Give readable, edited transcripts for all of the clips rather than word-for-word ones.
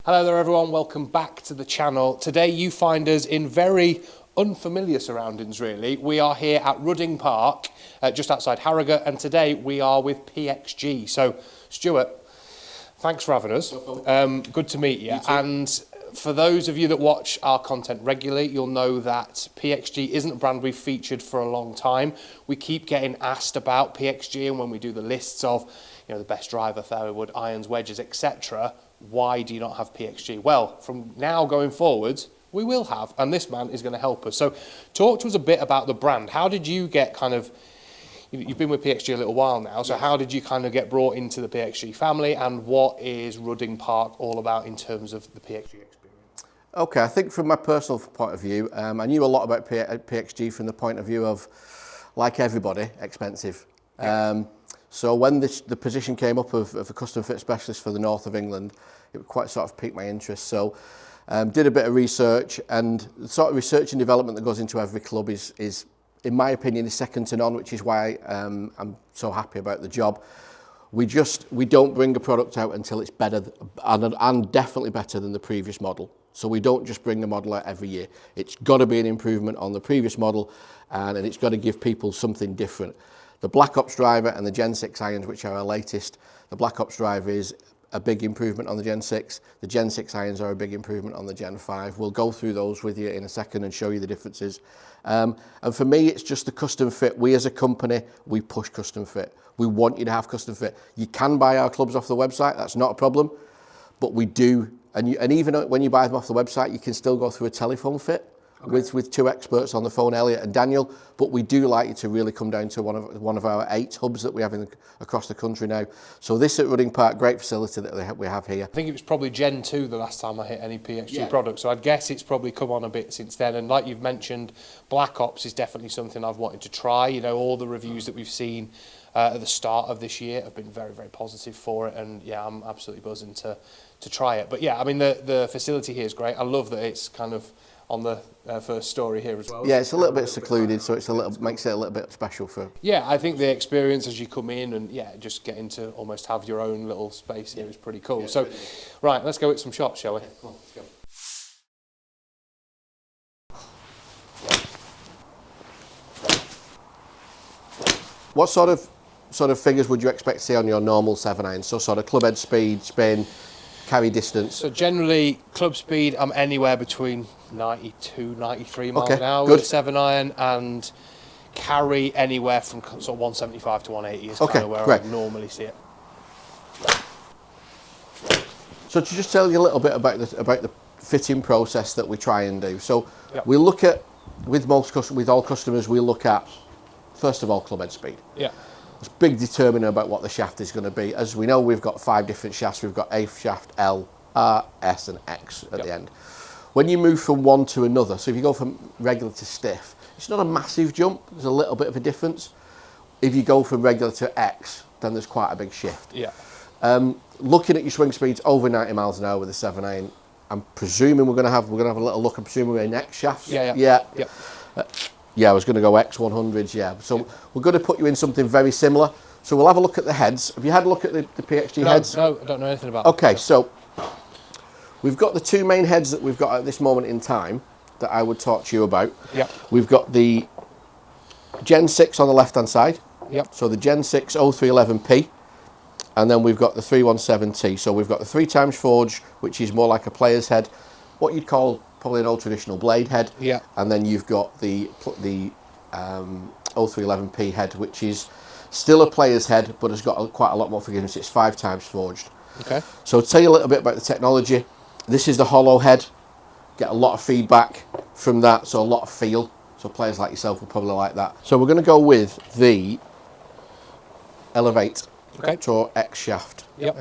Hello there everyone, welcome back to the channel. Today you find us in very unfamiliar surroundings really. We are here at Rudding Park, just outside Harrogate, and today we are with PXG. So Stuart, thanks for having us. No good to meet you. And for those of you that watch our content regularly, you'll know that PXG isn't a brand we've featured for a long time. We keep getting asked about PXG, and when we do the lists of, you know, the best driver, fairway wood, irons, wedges, etc., why do you not have PXG? Well, from now going forwards, we will have, and this man is going to help us. So talk to us a bit about the brand. How did you get kind of, you've been with PXG a little while now, so how did you kind of get brought into the PXG family, and what is Rudding Park all about in terms of the PXG experience? Okay, I think from my personal point of view, I knew a lot about PXG from the point of view of, like everybody, expensive. Yeah. So when the position came up of a custom fit specialist for the north of England, it quite sort of piqued my interest. So did a bit of research, and the sort of research and development that goes into every club is in my opinion, is second to none, which is why I'm so happy about the job. We don't bring a product out until it's better and definitely better than the previous model. So we don't just bring a model out every year. It's got to be an improvement on the previous model, and it's got to give people something different. The Black Ops driver and the GEN6 irons, which are our latest, the Black Ops driver is a big improvement on the GEN6. The GEN6 irons are a big improvement on the GEN5. We'll go through those with you in a second and show you the differences. And for me, it's just the custom fit. We as a company, we push custom fit. We want you to have custom fit. You can buy our clubs off the website, that's not a problem, but we do. And even when you buy them off the website, you can still go through a telephone fit. Okay. With two experts on the phone, Elliot and Daniel, but we do like you to really come down to one of our 8 hubs that we have across the country now. So this at Rudding Park, great facility that we have here. I think it was probably Gen 2 the last time I hit any PXG product, so I'd guess it's probably come on a bit since then. And like you've mentioned, Black Ops is definitely something I've wanted to try. You know, all the reviews that we've seen at the start of this year have been very, very positive for it, and yeah, I'm absolutely buzzing to try it. But yeah, I mean, the facility here is great. I love that it's kind of on the first story here as well. Yeah, it's a little bit secluded, so makes it a little bit special for. Yeah, I think the experience as you come in and just getting to almost have your own little space here is pretty cool. Yeah, so, right, let's go with some shots, shall we? Come on, let's go. What sort of figures would you expect to see on your normal 7-iron? So sort of club head speed, spin, carry distance. So generally, club speed, I'm anywhere between 92, 93 miles an hour good. with a 7-iron, and carry anywhere from sort of 175 to 180 is kind of where I normally see it. So to just tell you a little bit about the fitting process that we try and do. So we look at, with all customers, we look at, first of all, club head speed. Yeah. It's a big determiner about what the shaft is going to be. As we know, we've got 5 different shafts. We've got A shaft, L, R, S and X at the end. When you move from one to another, so if you go from regular to stiff, it's not a massive jump. There's a little bit of a difference. If you go from regular to X, then there's quite a big shift. Yeah. Looking at your swing speeds over 90 miles an hour with a 7-iron, I'm presuming we're going to have a little look. I'm presuming we're in X shafts. Yeah. Yeah, I was going to go X100s, yeah. So we're going to put you in something very similar. So we'll have a look at the heads. Have you had a look at the PXG heads? No, I don't know anything about Okay, so we've got the 2 main heads that we've got at this moment in time that I would talk to you about. Yeah. We've got the GEN6 on the left-hand side. Yep. So the GEN6 0311P. And then we've got the 317T. So we've got the 3x forged, which is more like a player's head, what you'd call probably an old traditional blade head. Yeah. And then you've got the 0311P head, which is still a player's head, but has got quite a lot more forgiveness. It's 5x forged. Okay. So to tell you a little bit about the technology, this is the hollow head. Get a lot of feedback from that, so a lot of feel. So players like yourself will probably like that. So we're going to go with the Elevate Tour X shaft. Yep.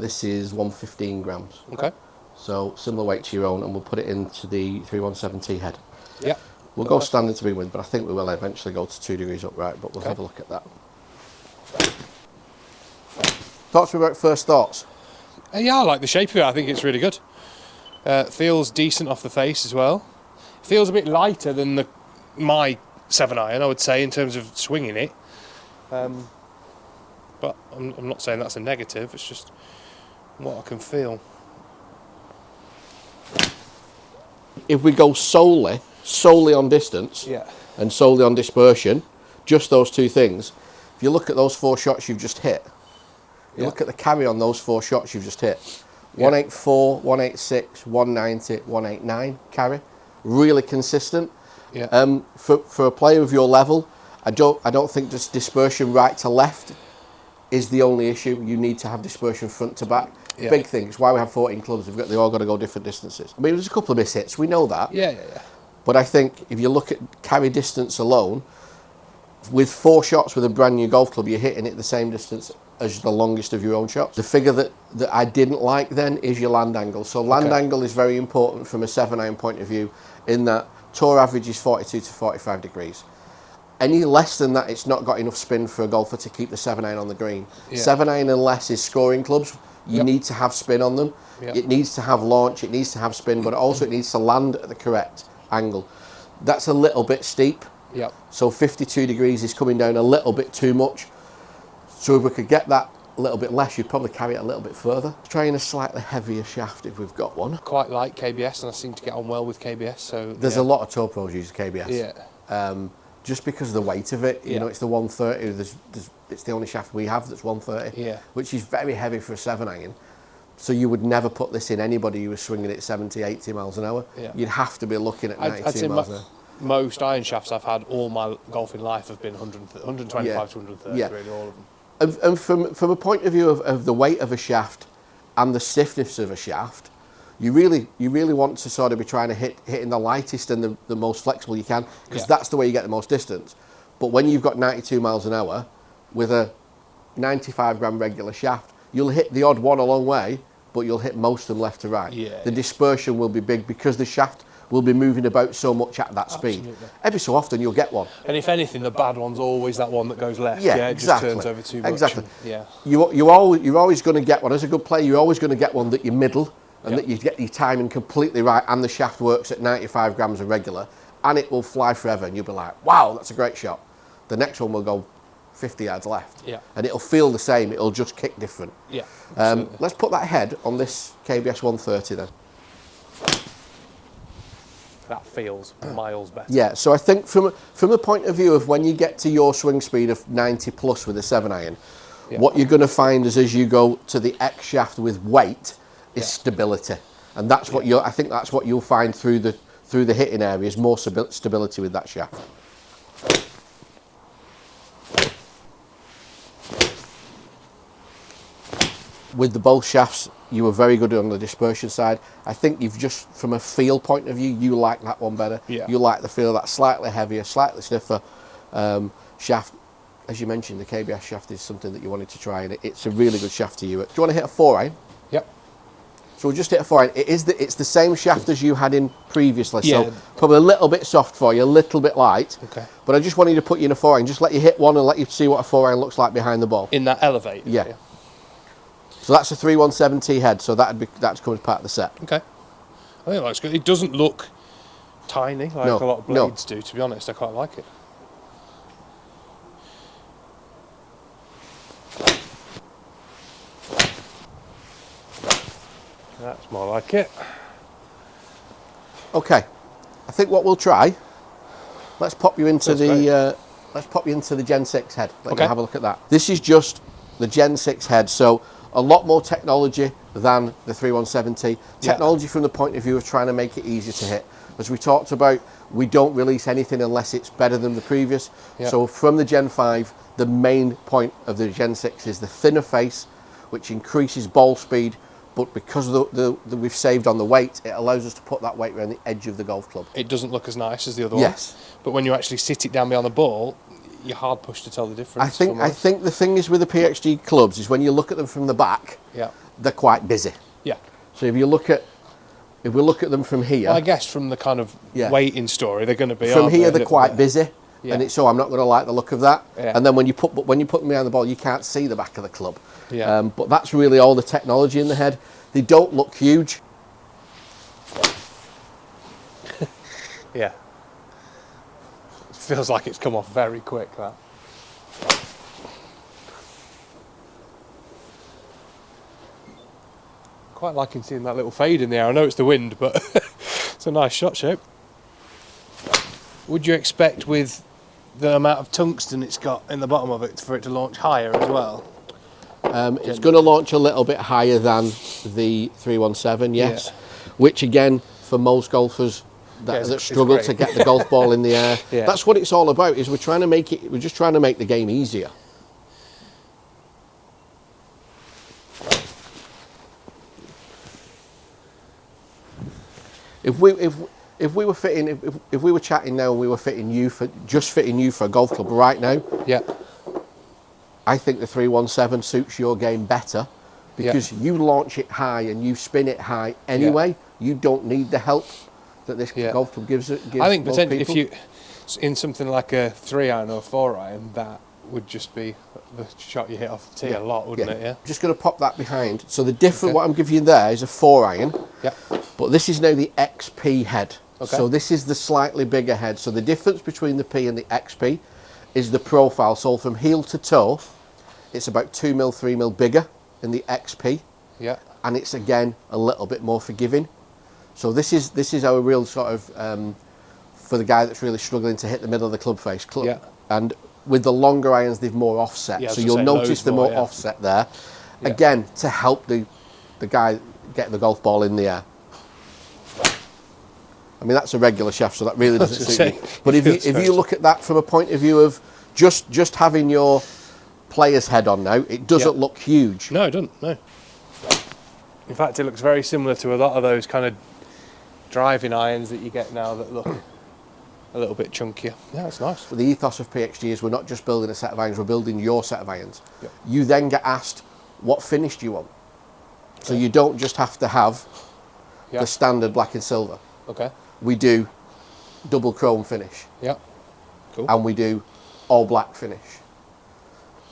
This is 115 grams. Okay. So similar weight to your own, and we'll put it into the 317T head. Yeah. We'll go standard to begin with, but I think we will eventually go to 2 degrees upright, but we'll have a look at that. Talk to me about first thoughts. Yeah, I like the shape of it. I think it's really good. Feels decent off the face as well. Feels a bit lighter than my 7-iron, I would say, in terms of swinging it. But I'm not saying that's a negative. It's just what I can feel. if we go solely on distance Yeah. and solely on dispersion, just those two things, if you look at those 4 shots you've just hit, you look at the carry on those 4 shots you've just hit, 184, 186, 190, 189 carry, really consistent. Yeah. For a player of your level, I don't think just dispersion right to left is the only issue. You need to have dispersion front to back. Yeah. Big thing. It's why we have 14 clubs. They all got to go different distances. I mean, there's a couple of mishits. We know that. Yeah. But I think if you look at carry distance alone, with 4 shots with a brand new golf club, you're hitting it the same distance as the longest of your own shots. The figure that I didn't like then is your land angle. So land angle is very important from a 7-iron point of view, in that tour average is 42 to 45 degrees. Any less than that, it's not got enough spin for a golfer to keep the 7-iron on the green. 7-iron and less is scoring clubs. You need to have spin on them. It needs to have launch, it needs to have spin, but also it needs to land at the correct angle. That's a little bit steep. So 52 degrees is coming down a little bit too much. So if we could get that a little bit less, you'd probably carry it a little bit further. Trying a slightly heavier shaft if we've got one. Quite like KBS, and I seem to get on well with KBS. So there's a lot of tour pros use KBS. Just because of the weight of it. You know, it's the 130. It's the only shaft we have that's 130, which is very heavy for a 7-iron. So you would never put this in anybody who was swinging it 70, 80 miles an hour. You'd have to be looking at 92 miles an hour. Most iron shafts I've had all my golfing life have been 125 to 130, really, all of them. And from a point of view of the weight of a shaft and the stiffness of a shaft, you really want to sort of be trying to hitting the lightest and the most flexible you can, because that's the way you get the most distance. But when you've got 92 miles an hour with a 95 gram regular shaft, you'll hit the odd one a long way, but you'll hit most of them left to right. The dispersion will be big because the shaft will be moving about so much at that speed. Every so often you'll get one. And if anything, the bad one's always that one that goes left. Yeah, it exactly. just turns over too much. Exactly. And, You're always going to get one. As a good player, you're always going to get one that you middle and that you get your timing completely right, and the shaft works at 95 grams of regular, and it will fly forever, and you'll be like, wow, that's a great shot. The next one will go 50 yards left. And it'll feel the same, it'll just kick different. Let's put that head on this KBS 130 then. That feels miles better. Yeah, so I think from the point of view of when you get to your swing speed of 90 plus with a 7-iron, what you're going to find is as you go to the X shaft with weight is stability, and that's what I think that's what you'll find through the hitting area is more stability with that shaft. With the both shafts, you were very good on the dispersion side. I think you've just, from a feel point of view, you like that one better. You like the feel of that slightly heavier, slightly stiffer shaft. As you mentioned, the KBS shaft is something that you wanted to try, and it's a really good shaft to you. Do you want to hit a 4-iron? So we'll just hit a 4-iron. It's the same shaft as you had in previously, so probably a little bit soft for you, a little bit light. But I just wanted to put you in a 4-iron, just let you hit one and let you see what a 4-iron looks like behind the ball. In that elevate? So that's a 317T head, so that's come as part of the set. I think it looks good. It doesn't look tiny like a lot of blades do, to be honest. I quite like it. That's more like it. Okay, I think what we'll try, let's pop you into the GEN6 head. Let me have a look at that. This is just the GEN6 head, so a lot more technology than the 317T. Technology from the point of view of trying to make it easier to hit. As we talked about, we don't release anything unless it's better than the previous. So from the Gen 5, the main point of the Gen 6 is the thinner face, which increases ball speed, but because we've saved on the weight, it allows us to put that weight around the edge of the golf club. It doesn't look as nice as the other one. But when you actually sit it down behind the ball, you're hard pushed to tell the difference. I think the thing is with the PXG clubs is when you look at them from the back, they're quite busy. So if we look at them from here, well, I guess from the kind of weighting story, they're going to be from here. They're quite busy, and it's I'm not going to like the look of that. And then when you put them behind the ball, you can't see the back of the club. But that's really all the technology in the head. They don't look huge. It feels like it's come off very quick, that. Quite liking seeing that little fade in the air. I know it's the wind, but It's a nice shot shape. Would you expect with the amount of tungsten it's got in the bottom of it for it to launch higher as well? It's going to launch a little bit higher than the 317, yes. Which again, for most golfers that struggle to get the golf ball in the air, that's what it's all about. Is we're just trying to make the game easier. If we were fitting, if we were chatting now and we were fitting you for a golf club right now, I think the 317 suits your game better because you launch it high and you spin it high anyway. You don't need the help that this golf club gives I think potentially if you, in something like a 3-iron or 4-iron, that would just be the shot you hit off the tee a lot, wouldn't it? Yeah. Just going to pop that behind. So the different, what I'm giving you there is a 4-iron. Yeah. But this is now the XP head. Okay. So this is the slightly bigger head. So the difference between the P and the XP is the profile. So from heel to toe, it's about 2 mil, 3 mil bigger in the XP. Yeah. And it's again a little bit more forgiving. So this is our real sort of for the guy that's really struggling to hit the middle of the club face. And with the longer irons, they've more offset. So you'll notice the more offset there. Again, to help the guy get the golf ball in the air. I mean, that's a regular shaft, so that really doesn't suit me. But if you look at that from a point of view of just having your player's head on now, it doesn't look huge. No, it doesn't, no. In fact, it looks very similar to a lot of those kind of driving irons that you get now that look a little bit chunkier. Yeah, it's nice. The ethos of PXG is we're not just building a set of irons, we're building your set of irons. You then get asked, what finish do you want? So you don't just have to have the standard black and silver. Okay. We do double chrome finish. Yeah. Cool. And we do all black finish.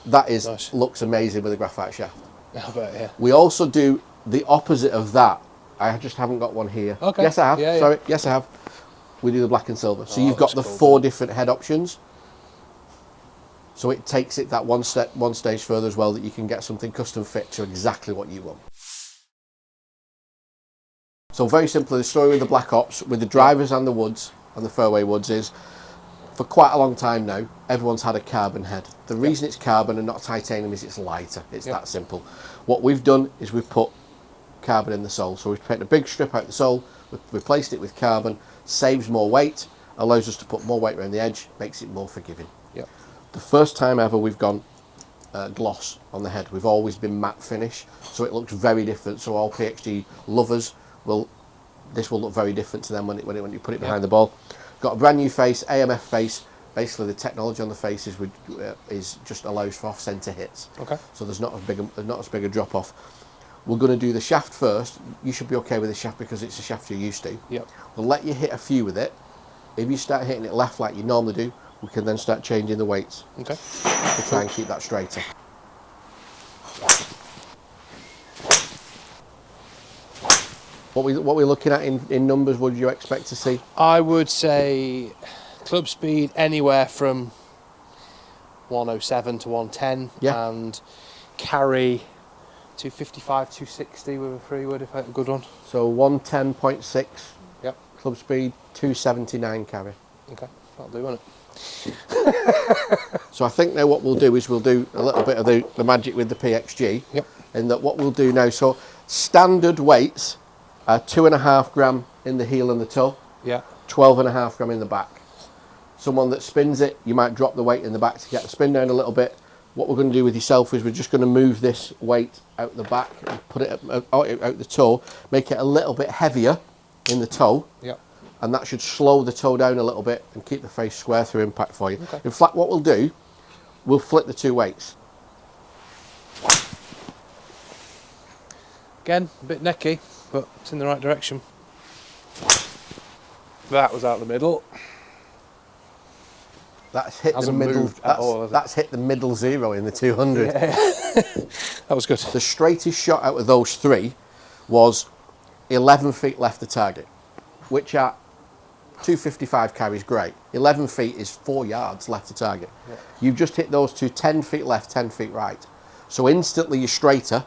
That is looks amazing with a graphite shaft. I bet, yeah. We also do the opposite of that. I just haven't got one here. Okay. Yes, I have. Sorry. Yes, I have. We do the black and silver. So you've got the 4 different head options. So it takes it that one stage further as well, that you can get something custom fit to exactly what you want. So very simply, the story with the Black Ops, with the drivers and the woods, and the fairway woods is, for quite a long time now, everyone's had a carbon head. The reason it's carbon and not titanium is it's lighter. It's that simple. What we've done is we've put carbon in the sole. So we've taken a big strip out the sole, we've replaced it with carbon, saves more weight, allows us to put more weight around the edge, makes it more forgiving. Yep. The first time ever we've gone gloss on the head. We've always been matte finish, so it looks very different. So all PXG lovers this will look very different to them when you put it behind the ball. Got a brand new face, AMF face. Basically, the technology on the face is just allows for off-centre hits. Okay. So there's not as big a drop off. We're going to do the shaft first. You should be okay with the shaft because it's a shaft you're used to. Yep. We'll let you hit a few with it. If you start hitting it left like you normally do, we can then start changing the weights. Okay. To try and keep that straighter. What we're looking at in numbers, what would you expect to see? I would say club speed anywhere from 107 to 110 and carry 255, 260 with a 3-wood if I had a good one. So 110.6 club speed, 279 carry. Okay, that'll do, won't it? So I think now what we'll do is we'll do a little bit of the magic with the PXG. Yep. In that what we'll do now, so standard weights are 2.5 gram in the heel and the toe. Yeah. 12.5 gram in the back. Someone that spins it, you might drop the weight in the back to get the spin down a little bit. What we're going to do with yourself is we're just going to move this weight out the back and put it out the toe, make it a little bit heavier in the toe. Yep. And that should slow the toe down a little bit and keep the face square through impact for you. Okay. In fact, what we'll do, we'll flip the 2 weights. Again, a bit necky, but it's in the right direction. That was out the middle. That's hit the middle. That's hit the middle 0 in the 200. Yeah. That was good. The straightest shot out of those 3 was 11 feet left of target, which at 255 carries great. 11 feet is 4 yards left of target. Yeah. You've just hit those 2 10 feet left, 10 feet right. So instantly you're straighter,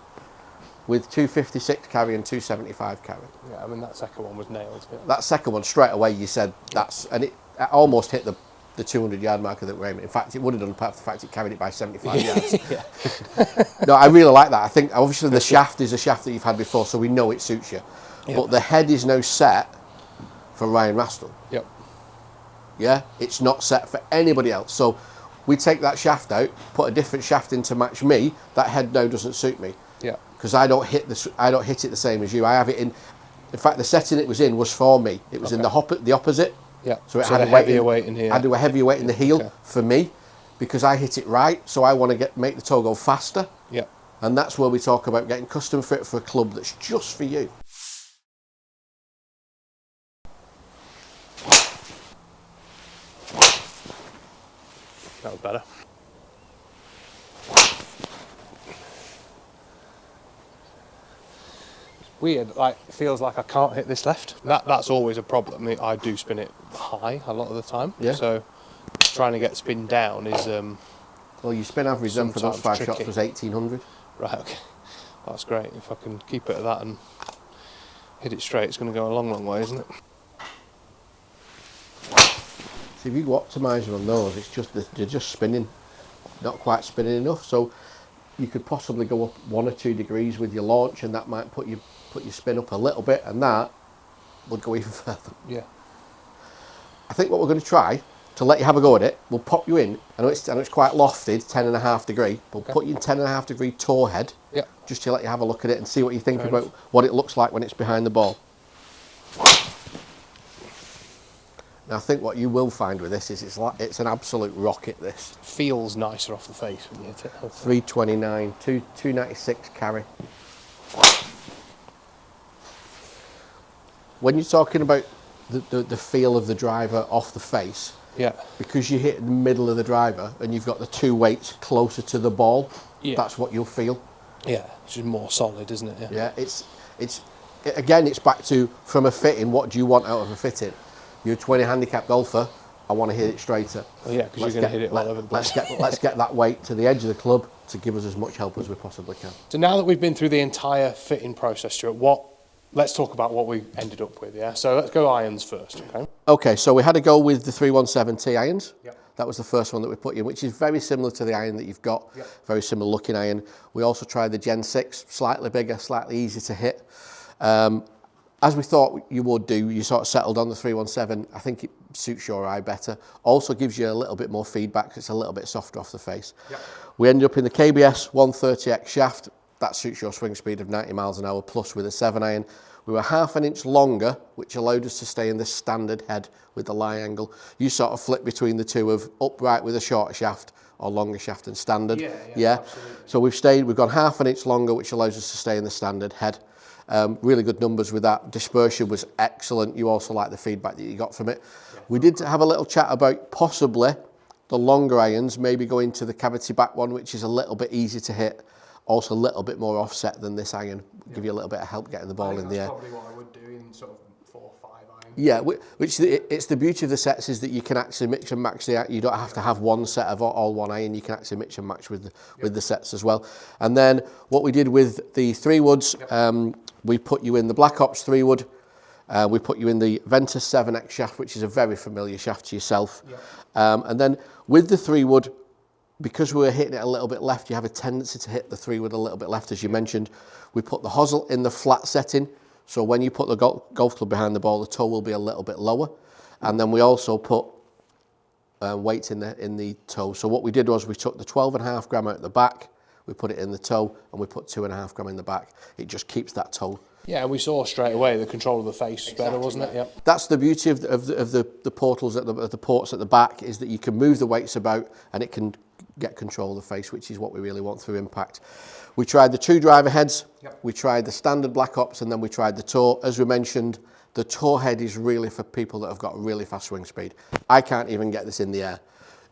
with 256 carry and 275 carry. Yeah, I mean, that second one was nailed. Yeah. That second one, straight away, you said that's, and it almost hit the 200-yard marker that we're aiming. In fact, it would have done apart from the fact it carried it by 75 yards. No, I really like that. I think obviously the shaft is a shaft that you've had before, so we know it suits you. Yep. But the head is now set for Ryan Rastel. Yep. Yeah, it's not set for anybody else. So we take that shaft out, put a different shaft in to match me. That head now doesn't suit me. Yeah. Because I don't hit it the same as you. I have it in. In fact, the setting it was in was for me. It was in the opposite. Yeah. So it had had a heavier weight in here. I do a heavier weight in the heel for me, because I hit it right. So I want to make the toe go faster. Yeah. And that's where we talk about getting custom fit for a club that's just for you. That was better. Weird, like, feels like I can't hit this left. That's always a problem. I do spin it high a lot of the time. Yeah. So trying to get spin down is Well, your spin average then for those sometimes 5 shots tricky. was 1800. right. Okay, that's great. If I can keep it at that and hit it straight, it's going to go a long, long way, isn't it? So if you go optimizer on those, it's just they're just spinning, not quite spinning enough. So you could possibly go up 1 or 2 degrees with your launch, and that might put your spin up a little bit, and that would go even further. Yeah. I think what we're going to try, to let you have a go at it, we'll pop you in. I know it's quite lofted, 10.5 degree. We'll put you in 10.5 degree toe head, just to let you have a look at it and see what you think about what it looks like when it's behind the ball. Now, I think what you will find with this is it's an absolute rocket. This Feels nicer off the face when you hit it. 329, 296 carry. When you're talking about the feel of the driver off the face, because you hit the middle of the driver and you've got the 2 weights closer to the ball, that's what you'll feel. Yeah, it's just more solid, isn't it? Yeah, it's back to, from a fitting, what do you want out of a fitting? You're a 20 handicap golfer, I want to hit it straighter. Oh yeah, because you're going to hit it all over the place. Let's get that weight to the edge of the club to give us as much help as we possibly can. So now that we've been through the entire fitting process, Stuart, let's talk about what we ended up with, yeah? So let's go irons first, okay? Okay, so we had to go with the 317T irons. Yep. That was the first one that we put in, which is very similar to the iron that you've got. Yep. Very similar looking iron. We also tried the GEN6, slightly bigger, slightly easier to hit. As we thought you would do, you sort of settled on the 317. I think it suits your eye better. Also gives you a little bit more feedback. It's a little bit softer off the face. Yep. We ended up in the KBS 130X shaft. That suits your swing speed of 90 miles an hour plus with a 7 iron. We were 1/2 inch longer, which allowed us to stay in the standard head with the lie angle. You sort of flip between the two of upright with a shorter shaft or longer shaft and standard. Yeah. So we've gone 1/2 inch longer, which allows us to stay in the standard head. Really good numbers with that. Dispersion was excellent. You also like the feedback that you got from it. Yeah. We did have a little chat about possibly the longer irons, maybe going to the cavity back one, which is a little bit easier to hit. Also a little bit more offset than this iron. Give you a little bit of help getting the ball in the air. That's probably what I would do in sort of 4 or 5 iron. Yeah, it's the beauty of the sets is that you can actually mix and match you don't have to have one set of all 1 iron. You can actually mix and match with the sets as well. And then what we did with the 3 woods, we put you in the Black Ops 3 wood. We put you in the Ventus 7X shaft, which is a very familiar shaft to yourself. And then with the 3 wood, because we were hitting it a little bit left, you have a tendency to hit the 3 wood a little bit left, as you mentioned. We put the hosel in the flat setting, so when you put the golf club behind the ball, the toe will be a little bit lower. And then we also put weights in the toe. So what we did was we took the 12.5 gram out the back, we put it in the toe, and we put 2.5 gram in the back. It just keeps that toe. Yeah, and we saw straight away the control of the face was better, wasn't it? Yep. That's the beauty of the portals of the ports at the back, is that you can move the weights about and it can get control of the face, which is what we really want through impact. We tried the 2 driver heads, we tried the standard Black Ops, and then we tried the toe. As we mentioned, the toe head is really for people that have got really fast swing speed. I can't even get this in the air.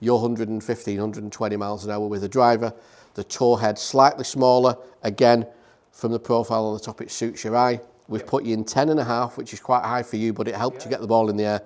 You're 115, 120 miles an hour with a driver. The toe head slightly smaller. Again, from the profile on the top, it suits your eye. We've put you in 10.5, which is quite high for you, but it helped you get the ball in the air.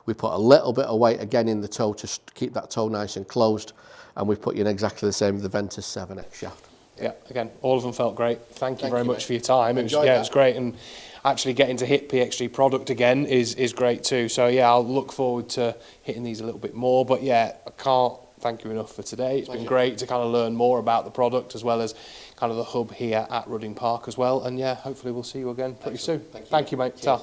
We put a little bit of weight again in the toe to keep that toe nice and closed. And we've put you in exactly the same with the Ventus 7X shaft. Yeah, again, all of them felt great. Thank you very much mate. for your time. It was great, and actually getting to hit PXG product again is great too. So yeah, I'll look forward to hitting these a little bit more. But yeah, I can't thank you enough for today. It's been great to kind of learn more about the product as well as kind of the hub here at Rudding Park as well. And yeah, hopefully we'll see you again pretty soon. Thank you, mate. Ta.